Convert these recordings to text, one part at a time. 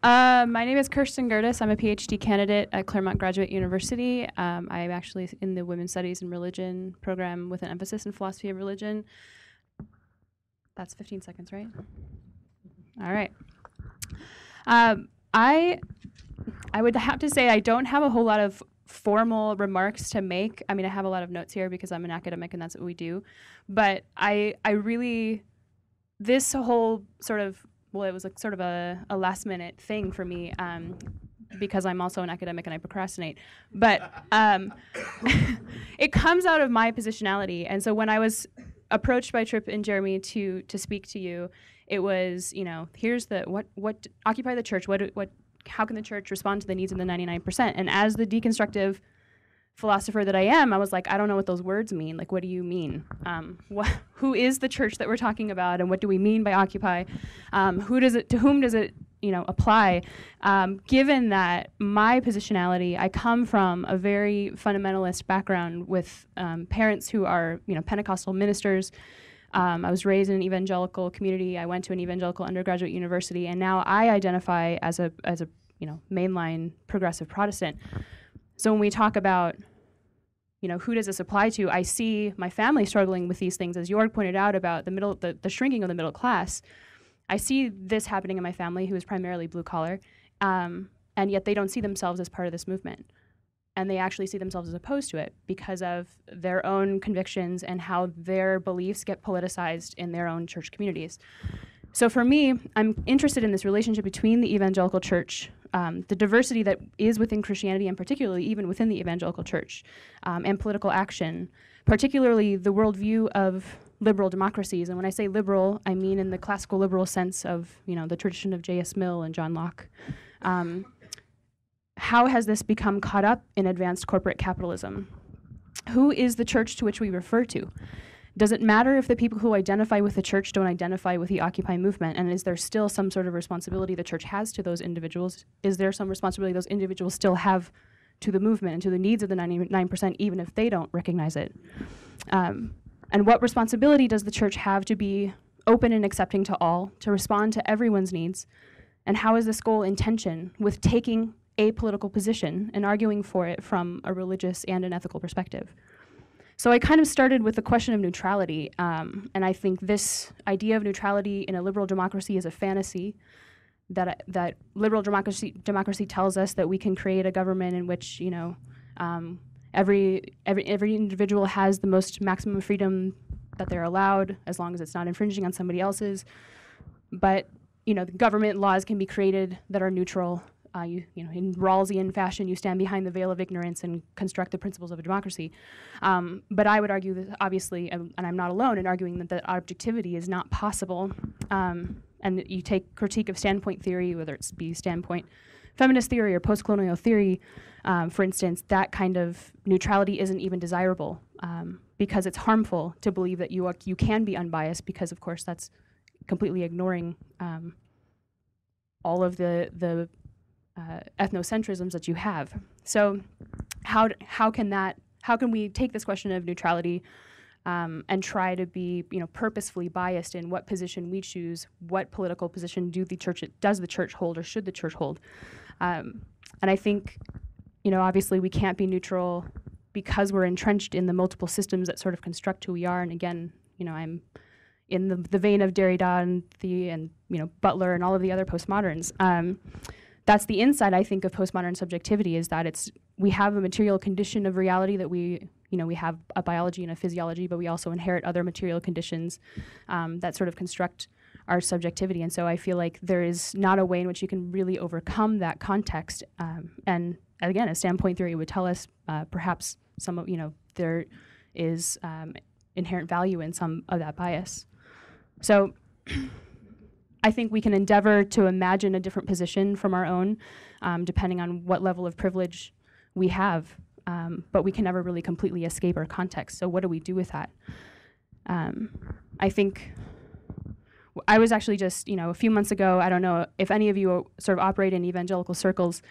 My name is Kirsten Gerdes. I'm a PhD candidate at Claremont Graduate University. I'm actually in the Women's Studies and Religion program with an emphasis in philosophy of religion. That's 15 seconds, right? All right. I would have to say I don't have a whole lot of formal remarks to make. I mean, I have a lot of notes here because I'm an academic and that's what we do. But I really, this whole sort of, well, it was like sort of a last minute thing for me because I'm also an academic and I procrastinate. But it comes out of my positionality. And so when I was approached by Tripp and Jeremy to speak to you, it was, you know, here's the, what Occupy the Church, how can the church respond to the needs of the 99%? And as the deconstructive philosopher that I am, I was like, I don't know what those words mean. Like, what do you mean? Who is the church that we're talking about, and what do we mean by occupy? To whom does it, you know, apply? Given that my positionality, I come from a very fundamentalist background with parents who are, you know, Pentecostal ministers. I was raised in an evangelical community. I went to an evangelical undergraduate university, and now I identify as a you know, mainline progressive Protestant. So when we talk about, you know, who does this apply to, I see my family struggling with these things, as Jorg pointed out about the shrinking of the middle class. I see this happening in my family, who is primarily blue collar, and yet they don't see themselves as part of this movement. And they actually see themselves as opposed to it because of their own convictions and how their beliefs get politicized in their own church communities. So for me, I'm interested in this relationship between the evangelical church, the diversity that is within Christianity, and particularly even within the evangelical church, and political action, particularly the worldview of liberal democracies. And when I say liberal, I mean in the classical liberal sense of, you know, the tradition of J.S. Mill and John Locke. How has this become caught up in advanced corporate capitalism? Who is the church to which we refer to? Does it matter if the people who identify with the church don't identify with the Occupy movement? And is there still some sort of responsibility the church has to those individuals? Is there some responsibility those individuals still have to the movement and to the needs of the 99%, even if they don't recognize it? And what responsibility does the church have to be open and accepting to all, to respond to everyone's needs? And how is this goal in tension with taking a political position and arguing for it from a religious and an ethical perspective? So I kind of started with the question of neutrality, and I think this idea of neutrality in a liberal democracy is a fantasy. That liberal democracy tells us that we can create a government in which, you know, every individual has the most maximum freedom that they're allowed, as long as it's not infringing on somebody else's. But, you know, the government laws can be created that are neutral. You know, in Rawlsian fashion, you stand behind the veil of ignorance and construct the principles of a democracy. But I would argue that, obviously, and I'm not alone in arguing that objectivity is not possible. And you take critique of standpoint theory, whether it's be standpoint feminist theory or post-colonial theory, for instance, that kind of neutrality isn't even desirable because it's harmful to believe that you can be unbiased, because, of course, that's completely ignoring all of the ethnocentrisms that you have. So how can we take this question of neutrality and try to be, you know, purposefully biased in what position we choose, what political position does the church hold, or should the church hold? And I think, you know, obviously we can't be neutral because we're entrenched in the multiple systems that sort of construct who we are. And again, you know, I'm in the vein of Derrida and you know, Butler and all of the other postmoderns. That's the insight, I think, of postmodern subjectivity, is that we have a material condition of reality that we have a biology and a physiology, but we also inherit other material conditions that sort of construct our subjectivity. And so I feel like there is not a way in which you can really overcome that context. And again, as standpoint theory would tell us, perhaps there is inherent value in some of that bias. So I think we can endeavor to imagine a different position from our own, depending on what level of privilege we have, but we can never really completely escape our context. So what do we do with that? I think I was actually just, a few months ago, I don't know if any of you sort of operate in evangelical circles,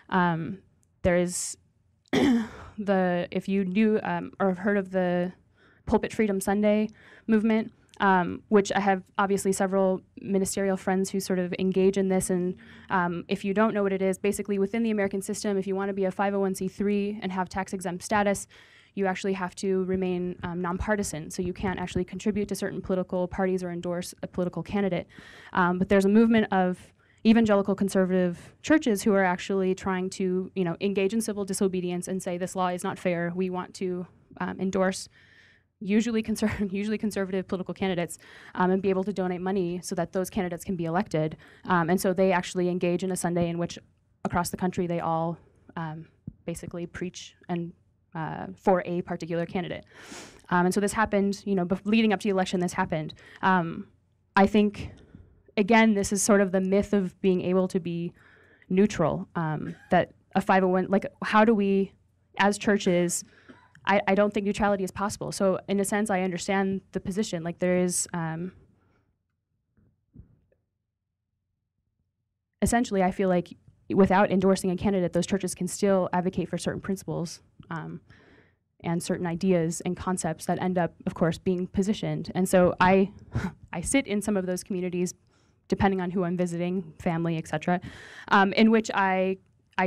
there is if you knew or have heard of the Pulpit Freedom Sunday movement, which I have obviously several ministerial friends who sort of engage in this. And if you don't know what it is, basically within the American system, if you want to be a 501c3 and have tax-exempt status, you actually have to remain nonpartisan. So you can't actually contribute to certain political parties or endorse a political candidate. But there's a movement of evangelical conservative churches who are actually trying to, engage in civil disobedience and say this law is not fair. We want to endorse usually conservative political candidates and be able to donate money so that those candidates can be elected. And so they actually engage in a Sunday in which across the country they all basically preach and for a particular candidate. And so this happened, leading up to the election, this happened. I think, again, this is sort of the myth of being able to be neutral, that a 501, how do we, as churches, I don't think neutrality is possible. So in a sense, I understand the position. There is, essentially, I feel like without endorsing a candidate, those churches can still advocate for certain principles and certain ideas and concepts that end up, of course, being positioned. And so I sit in some of those communities, depending on who I'm visiting, family, et cetera, in which I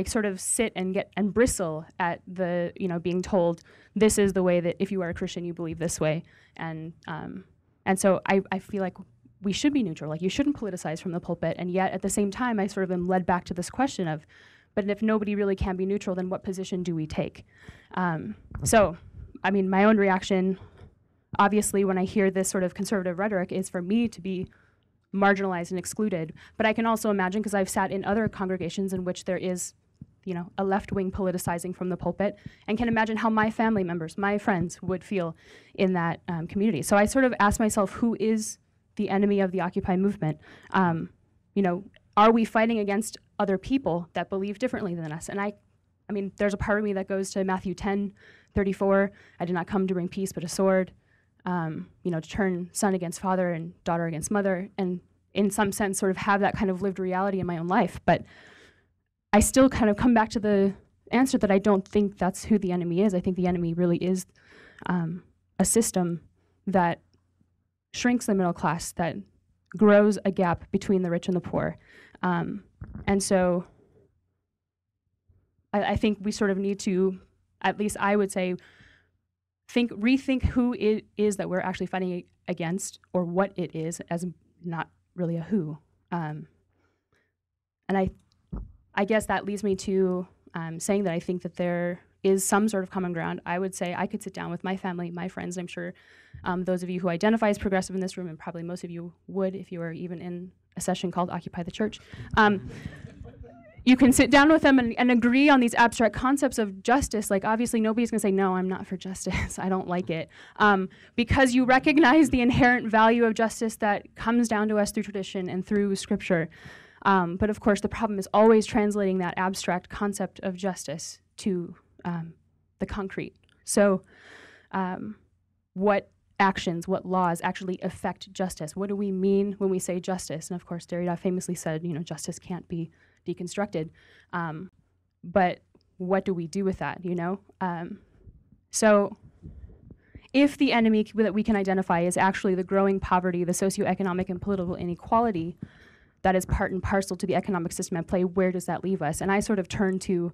sort of sit and bristle at the, being told this is the way that if you are a Christian, you believe this way. And so I feel like we should be neutral. You shouldn't politicize from the pulpit. And yet at the same time, I sort of am led back to this question of, but if nobody really can be neutral, then what position do we take? So, my own reaction, obviously, when I hear this sort of conservative rhetoric is for me to be marginalized and excluded. But I can also imagine, because I've sat in other congregations in which there is, a left-wing politicizing from the pulpit, and can imagine how my family members, my friends, would feel in that community. So I sort of ask myself, who is the enemy of the Occupy movement? Are we fighting against other people that believe differently than us? And I there's a part of me that goes to Matthew 10:34. I did not come to bring peace, but a sword. To turn son against father and daughter against mother, and in some sense sort of have that kind of lived reality in my own life. But I still kind of come back to the answer that I don't think that's who the enemy is. I think the enemy really is a system that shrinks the middle class, that grows a gap between the rich and the poor. And so I think we sort of need to, at least I would say, rethink who it is that we're actually fighting against, or what it is, as not really a who. And I guess that leads me to saying that I think that there is some sort of common ground. I would say I could sit down with my family, my friends. I'm sure those of you who identify as progressive in this room, and probably most of you would if you were even in a session called Occupy the Church. You can sit down with them and agree on these abstract concepts of justice. Obviously, nobody's going to say, no, I'm not for justice. I don't like it. Because you recognize the inherent value of justice that comes down to us through tradition and through Scripture. But of course, the problem is always translating that abstract concept of justice to the concrete. So what actions, what laws actually affect justice? What do we mean when we say justice? And of course, Derrida famously said, justice can't be deconstructed. But what do we do with that, So if the enemy that we can identify is actually the growing poverty, the socioeconomic and political inequality that is part and parcel to the economic system at play, where does that leave us? And I sort of turn to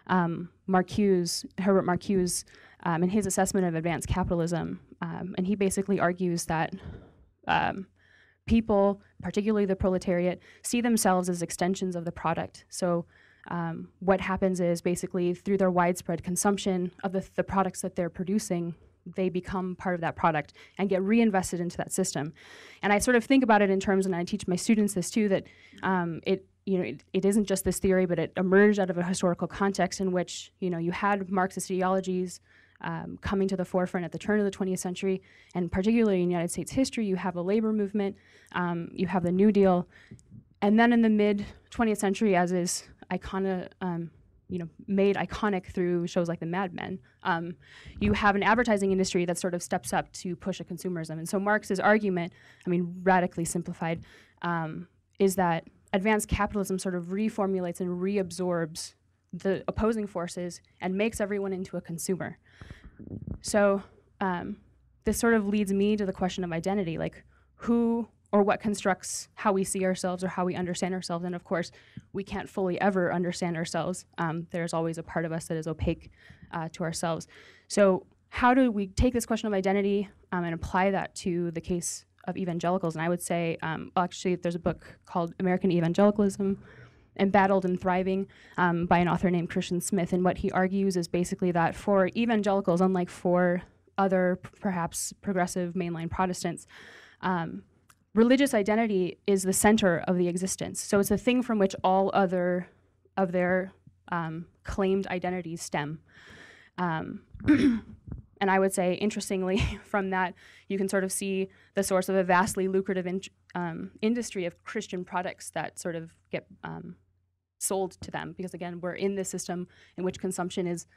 Herbert Marcuse, in his assessment of advanced capitalism. And he basically argues that people, particularly the proletariat, see themselves as extensions of the product. So what happens is basically through their widespread consumption of the products that they're producing, they become part of that product and get reinvested into that system. And I sort of think about it in terms, and I teach my students this too, that it isn't just this theory, but it emerged out of a historical context in which you had Marxist ideologies coming to the forefront at the turn of the 20th century, and particularly in United States history, you have a labor movement, you have the New Deal, and then in the mid 20th century, as is made iconic through shows like the Mad Men, you have an advertising industry that sort of steps up to push a consumerism. And so Marx's argument, radically simplified, is that advanced capitalism sort of reformulates and reabsorbs the opposing forces and makes everyone into a consumer. So this sort of leads me to the question of identity, like who or what constructs how we see ourselves or how we understand ourselves. And of course, we can't fully ever understand ourselves. There's always a part of us that is opaque to ourselves. So how do we take this question of identity and apply that to the case of evangelicals? And I would say, actually, there's a book called American Evangelicalism, Embattled and Thriving, by an author named Kirsten Smith. And what he argues is basically that for evangelicals, unlike for other perhaps progressive mainline Protestants, religious identity is the center of the existence. So it's the thing from which all other of their claimed identities stem. And I would say, interestingly, from that, you can sort of see the source of a vastly lucrative industry of Christian products that sort of get sold to them. Because again, we're in this system in which consumption is,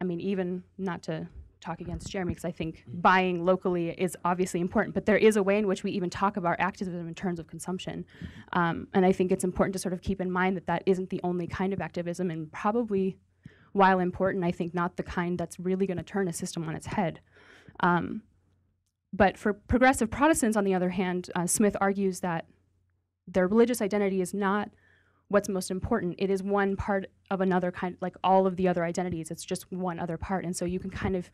I mean, even not to talk against Jeremy, because I think buying locally is obviously important, but there is a way in which we even talk about activism in terms of consumption. And I think it's important to sort of keep in mind that that isn't the only kind of activism, and probably, while important, I think not the kind that's really going to turn a system on its head. But for progressive Protestants, on the other hand, Smith argues that their religious identity is not what's most important. It is one part of another kind, like all of the other identities. It's just one other part. And so you can kind of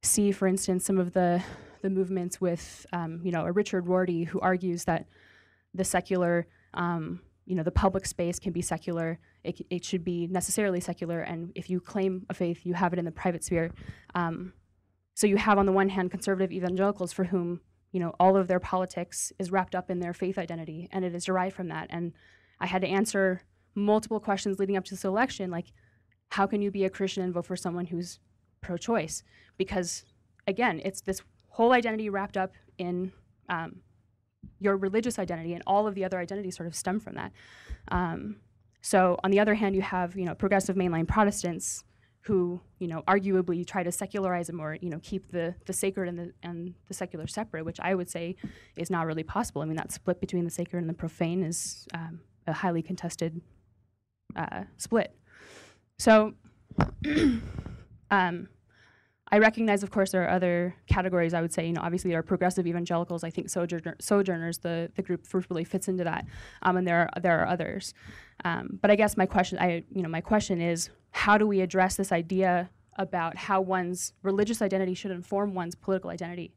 see, for instance, some of the movements with, a Richard Rorty, who argues that the secular, the public space can be secular. It should be necessarily secular. And if you claim a faith, you have it in the private sphere. So you have, on the one hand, conservative evangelicals for whom, all of their politics is wrapped up in their faith identity, and it is derived from that. And I had to answer multiple questions leading up to this election, like, how can you be a Christian and vote for someone who's pro-choice? Because, again, it's this whole identity wrapped up in your religious identity, and all of the other identities sort of stem from that. So on the other hand, you have, progressive mainline Protestants who, arguably try to secularize them, or, keep the sacred and the secular separate, which I would say is not really possible. I mean, that split between the sacred and the profane is a highly contested split. So I recognize, of course, there are other categories. I would say, obviously there are progressive evangelicals. I think Sojourners, the group really fits into that, and there are others. But I guess my question is, how do we address this idea about how one's religious identity should inform one's political identity?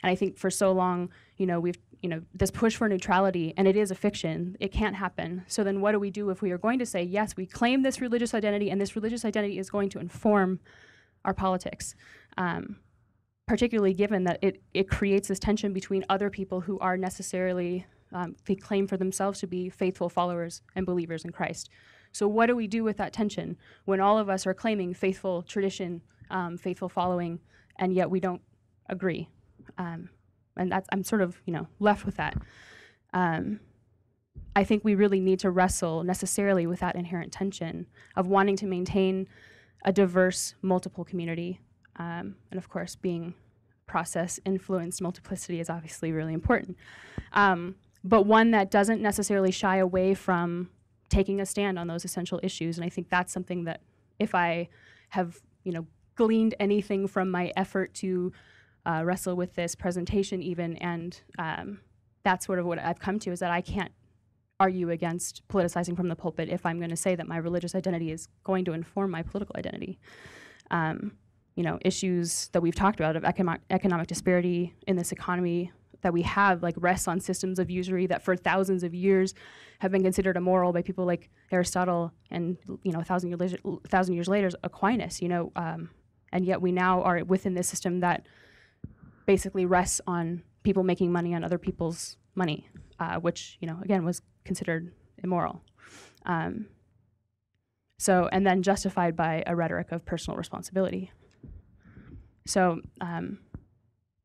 And I think for so long, we've this push for neutrality, and it is a fiction. It can't happen. So then what do we do if we are going to say, yes, we claim this religious identity, and this religious identity is going to inform our politics, particularly given that it creates this tension between other people who are necessarily, they claim for themselves to be faithful followers and believers in Christ. So what do we do with that tension when all of us are claiming faithful tradition, faithful following, and yet we don't agree? And that's, I'm sort of, left with that. I think we really need to wrestle necessarily with that inherent tension of wanting to maintain a diverse, multiple community. And of course, being process-influenced multiplicity is obviously really important. But one that doesn't necessarily shy away from taking a stand on those essential issues. And I think that's something that, if I have, gleaned anything from my effort to wrestle with this presentation even, and that's sort of what I've come to, is that I can't argue against politicizing from the pulpit if I'm going to say that my religious identity is going to inform my political identity. Issues that we've talked about of economic disparity in this economy that we have, like, rests on systems of usury that for thousands of years have been considered immoral by people like Aristotle, and 1,000 years later Aquinas. And yet we now are within this system that basically rests on people making money on other people's money, which, again, was considered immoral. And then justified by a rhetoric of personal responsibility. So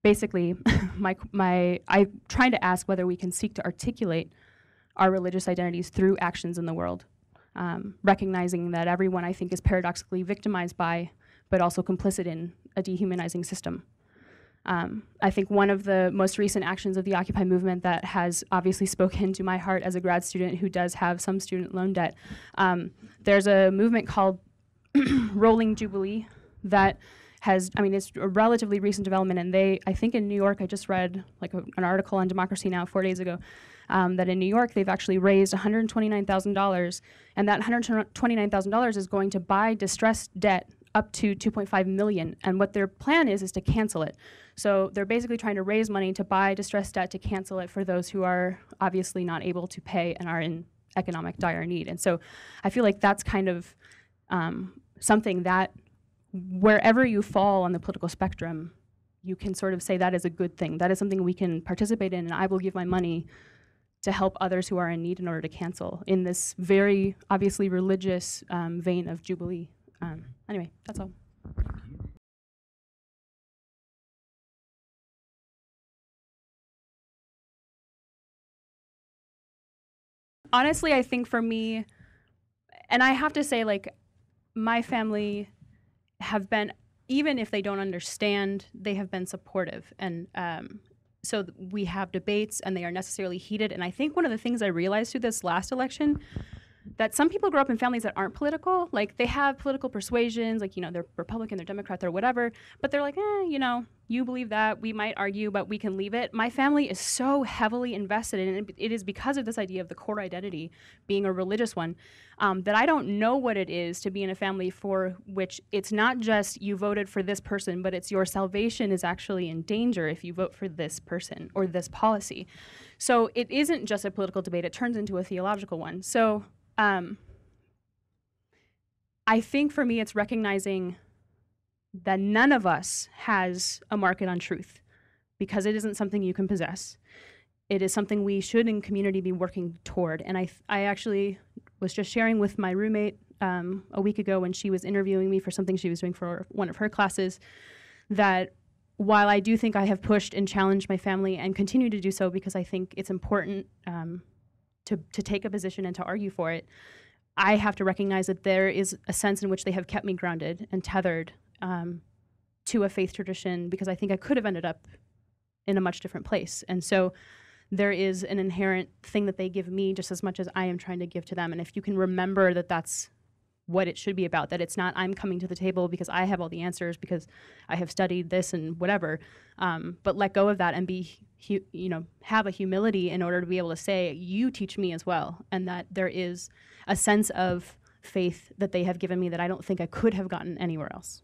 basically, I'm trying to ask whether we can seek to articulate our religious identities through actions in the world, recognizing that everyone, I think, is paradoxically victimized by, but also complicit in, a dehumanizing system. I think one of the most recent actions of the Occupy movement that has obviously spoken to my heart as a grad student who does have some student loan debt, there's a movement called Rolling Jubilee that has, I mean, it's a relatively recent development, and I think in New York, I just read like an article on Democracy Now! 4 days ago, that in New York, they've actually raised $129,000, and that $129,000 is going to buy distressed debt up to $2.5 million, and what their plan is to cancel it. So they're basically trying to raise money to buy distressed debt to cancel it for those who are obviously not able to pay and are in economic dire need. And so I feel like that's kind of something that wherever you fall on the political spectrum, you can sort of say that is a good thing. That is something we can participate in, and I will give my money to help others who are in need in order to cancel in this very obviously religious vein of Jubilee. Anyway, that's all. Honestly, I think for me, and I have to say, like, my family have been, even if they don't understand, they have been supportive. And so we have debates, and they are necessarily heated. And I think one of the things I realized through this last election, that some people grow up in families that aren't political. Like, they have political persuasions, like, you know, they're Republican, they're Democrat, they're whatever, but they're like, you know, you believe that, we might argue, but we can leave it. My family is so heavily invested in it. It is because of this idea of the core identity being a religious one, that I don't know what it is to be in a family for which it's not just you voted for this person, but it's your salvation is actually in danger if you vote for this person or this policy. So it isn't just a political debate, it turns into a theological one. So I think for me, it's recognizing that none of us has a market on truth, because it isn't something you can possess. It is something we should in community be working toward. And I actually was just sharing with my roommate a week ago when she was interviewing me for something she was doing for one of her classes, that while I do think I have pushed and challenged my family and continue to do so because I think it's important to take a position and to argue for it, I have to recognize that there is a sense in which they have kept me grounded and tethered to a faith tradition, because I think I could have ended up in a much different place. And so there is an inherent thing that they give me just as much as I am trying to give to them. And if you can remember that that's what it should be about, that it's not I'm coming to the table because I have all the answers, because I have studied this and whatever, but let go of that and be, have a humility in order to be able to say, you teach me as well. And that there is a sense of faith that they have given me that I don't think I could have gotten anywhere else.